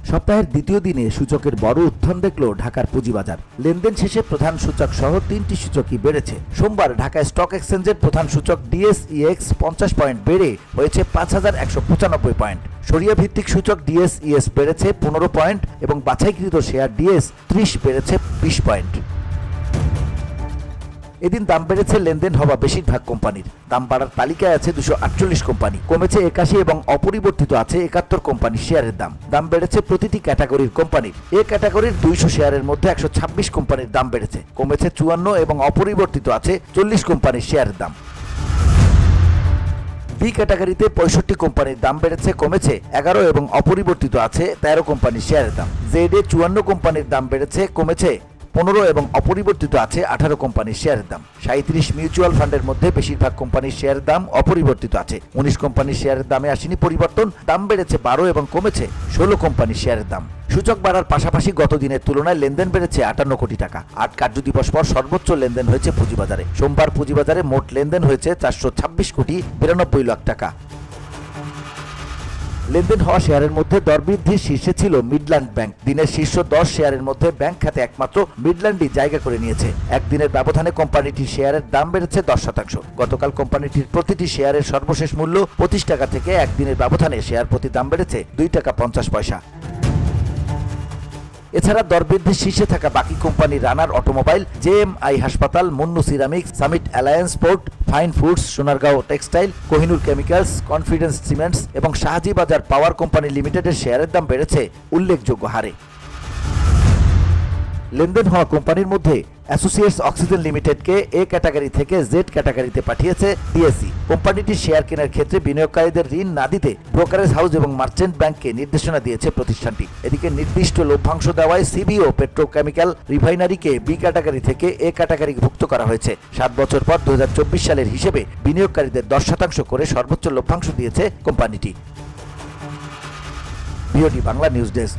সপ্তাহের দ্বিতীয় দিনে সূচকের বড় উত্থান দেখল ঢাকার পুঁজিবাজার। লেনদেন শেষে প্রধান সূচক সহ 3টি সূচকই বেড়েছে। সোমবার ঢাকা স্টক এক্সচেঞ্জের প্রধান সূচক ডিএসইএক্স 50 পয়েন্ট বেড়ে হয়েছে 5195 পয়েন্ট। সরিয়া ভিত্তিক সূচক ডিএসইএস বেড়েছে 15 পয়েন্ট এবং বাছাইকৃত শেয়ার ডিএস 30 বেড়েছে 20 পয়েন্ট। এদিন দাম বেড়েছে লেনদেন হওয়া বেশিরভাগ কোম্পানির। দাম বাড়ার তালিকায় আছে 248 কোম্পানি, কমেছে 81 এবং অপরিবর্তিত আছে 71 কোম্পানির শেয়ারের দাম। দাম বেড়েছে প্রতিটি ক্যাটাগরির কোম্পানির। এ ক্যাটাগরির 200 শেয়ারের মধ্যে 126 কোম্পানির দাম বেড়েছে, কমেছে 54 এবং অপরিবর্তিত আছে 40 কোম্পানির শেয়ারের দাম। বি ক্যাটাগরিতে 65 কোম্পানির দাম বেড়েছে, কমেছে 11 এবং অপরিবর্তিত আছে 13 কোম্পানির শেয়ারের দাম। জেডে 54 কোম্পানির দাম বেড়েছে, কমেছে 15 এবং অপরিবর্তিত আছে 18 কোম্পানির শেয়ারের দাম। 37 মিউচুয়াল ফান্ডের মধ্যে বেশিরভাগ কোম্পানির শেয়ারের দাম অপরিবর্তিত আছে। 19 কোম্পানির শেয়ারের দামে আসেনি পরিবর্তন, দাম বেড়েছে 12 এবং কমেছে 16 কোম্পানির শেয়ারের দাম। সূচক বাড়ার পাশাপাশি গত দিনের তুলনায় লেনদেন বেড়েছে 58 কোটি টাকা। 8 কার্যদিবস পর সর্বোচ্চ লেনদেন হয়েছে পুঁজিবাজারে। সোমবার পুঁজিবাজারে মোট লেনদেন হয়েছে 426 কোটি 92 লাখ টাকা। লেনদেন হওয়া শেয়ারের মধ্যে দরবৃদ্ধির শীর্ষে ছিল মিডল্যান্ড ব্যাংক। দিনের শীর্ষ 10 শেয়ারের মধ্যে ব্যাংক খাতে একমাত্র মিডল্যান্ডই জায়গা করে নিয়েছে। একদিনের ব্যবধানে কোম্পানিটির শেয়ারের দাম বেড়েছে 10%। গতকাল কোম্পানিটির প্রতিটি শেয়ারের সর্বশেষ মূল্য 25 টাকা থেকে একদিনের ব্যবধানে শেয়ার প্রতি দাম বেড়েছে 2 টাকা 50 পয়সা। এছাড়া দরবৃদ্ধির শীর্ষে থাকা বাকি কোম্পানি রানার অটোমোবাইল, জেএমআই হাসপাতাল, Munnu ceramics, summit alliance port, fine foods, Sonargaon textile, Kohinoor chemicals, confidence cements এবং শাহজি বাজার পাওয়ার কোম্পানি লিমিটেডের শেয়ারের দাম বেড়েছে উল্লেখযোগ্য হারে। লেনদেন হওয়া কোম্পানির মধ্যে অ্যাসোসিয়েটস অক্সিজেন লিমিটেডকে এ ক্যাটাগরি থেকে জেড ক্যাটাগরিতে পাঠিয়েছে ডিএসই। কোম্পানিটির শেয়ার কেনার ক্ষেত্রে বিনিয়োগকারীদের ঋণ না দিতে ব্রোকারেজ হাউস এবং মার্চেন্ট ব্যাংককে নির্দেশনা দিয়েছে প্রতিষ্ঠানটি। এদিকে নির্দিষ্ট লভ্যাংশ দেওয়ায় সিবিও পেট্রোকেমিক্যাল রিফাইনারিকে বি ক্যাটাগরি থেকে এ ক্যাটাগরিভুক্ত করা হয়েছে। 7 বছর পর 2024 সালের হিসেবে বিনিয়োগকারীদের 10% করে সর্বোচ্চ লভ্যাংশ দিয়েছে কোম্পানিটি। BOD Bangla news desk.